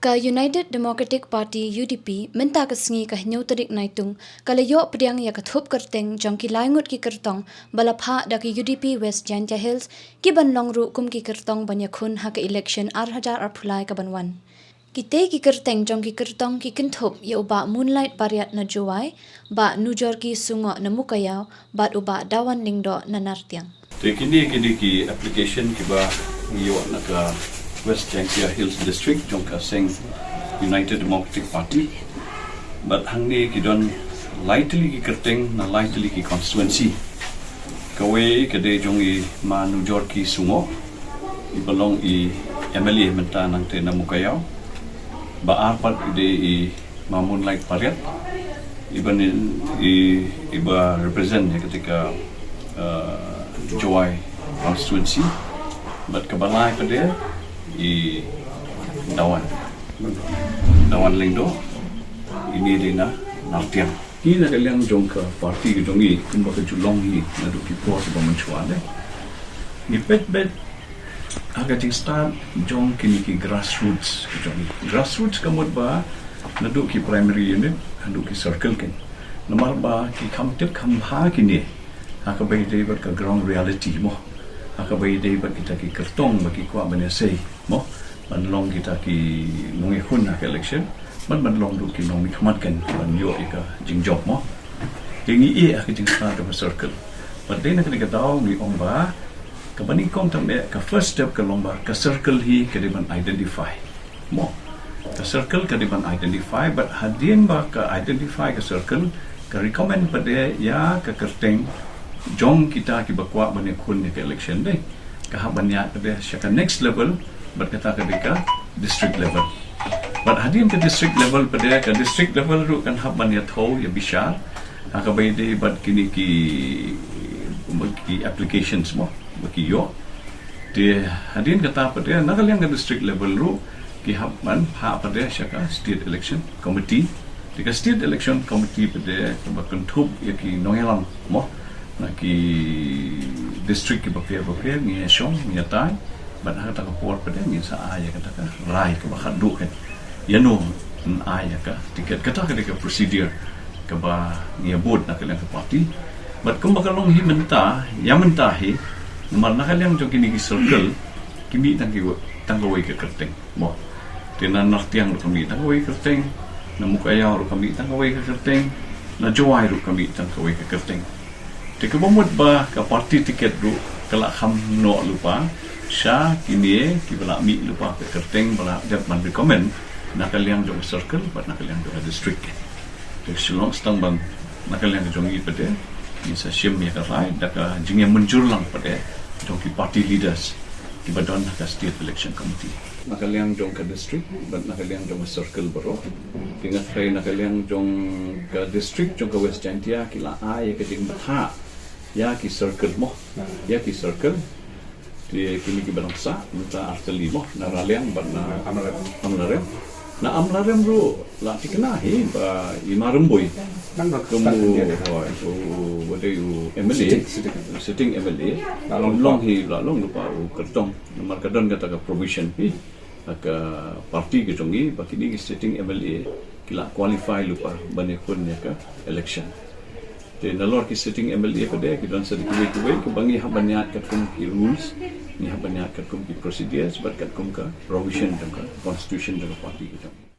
Aka United Democratic Party UDP minta kesengi kah nyauterik naitung kalayo pediang ya kathup Kyrtong jongki Ngut ki Kyrtong bala Phah daki UDP West Jaiñtia Hills ki ban longru kum ki Kyrtong banyakhun haka election 2000 ka banwan. Kita ki Kyrtong jongki Kyrtong ki kinthup ya uba moonlight pariat na juwai ba nujor ki sungo na mukayaw ba uba dawan lingdo na nartiang. Kini ki application ki ba iyo naka West Jaiñtia Hills District jongka sing United Democratic Party, but hangni ki don lightly ki Kyrtong na lightly ki constituency. Kawe kade jongi manujor ki sungo ibalong i MLA menta nang te namukayaw ba arpat ide i mamun like pariat iban iba represent ya ketika Joy constituency, but kabalai pada i dawan lingdo ini dina nartiang ini nak liang jongka parti ke jongi kumba ke julong hi nadu ki po sa bamanchuan ni bet aga ting start jong kini ki grassroots ke jongi grassroots kamot ba nadu ki primary unit nadu ki circle ken nomor ba ki kamtip kamha kini haka bai dei bat ka ground reality mo haka bai dei bat kita ki Kyrtong bagi kwa banasay mo banlong kita ki nungi hun haka election banlong du ki nungi khamatkan ban yo ika jingjok mo tingi e haka jing start of a circle but dei nak ka daw mi omba ka bani kong tam ka first step ka lomba ka circle hi ka ban identify mo ka circle ka ban identify but hadin ba ka identify ka circle ka recommend pada ya ka Kyrtong jong kita ki bakwa bani khun ni election deh ka habanya pada syaka next level but kata ka district level but hadin ke district level pada ka district level ru kan habanya tho ya bisa ka bai dei but kini ki applications mo baki yo de hadin kata pada nakaliang ke district level ru ki habman Phah pada syaka state election committee di state election committee pada bakun thup ya ki noyalam mo naki district ki bapia ni syong ni tai ban hata ka por pada ni sa aya kata ka rai ka bakhadu kan yano aya ka tiket kata ka procedure ka ba ni board nak ka party but kum bakalong hi menta ya menta hi nomor nakalang jong kini ki circle kimi tangawai ka Kyrtong mo tinan nartiang ro kami tangawai Kyrtong na mukayaw ro kami tangawai ka Kyrtong na joy ro kami tangawai ka Kyrtong. Tika bomot ba ka party tiket ru kala kham no lupa sha kini ki bala mi lupa ka Kyrtong bala dat man recommend nakaliang jong circle but nakaliang jong district tek silong stang bang nakaliang jong i pada ni sa sim ya ka rai da ka jing munjur lang pada jong ki party leaders ki badon ka state election committee nakaliang jong ka district but nakaliang jong circle baro tingat kay nakaliang jong ka district jong ka West Jaiñtia kila ay ka ding Phah ya ki circle mo ya ki circle di kini ki banoksa minta arteli mo naraliang ban na amlarem ru la tikna hi ba imarumboy kumu so wade you MLA sitting MLA long hi la long lupa Kyrtong nomor kadon kata ka provision hi ka party ke jongi ba kini ki sitting MLA kila qualify lupa bane kun ya ka election de nalor ki sitting MLA pada ki don sa kuwe ko bangi habanyat kat kum ki rules ni habanyat kat kum ki procedures but kat kum ka provision ka constitution ka party ki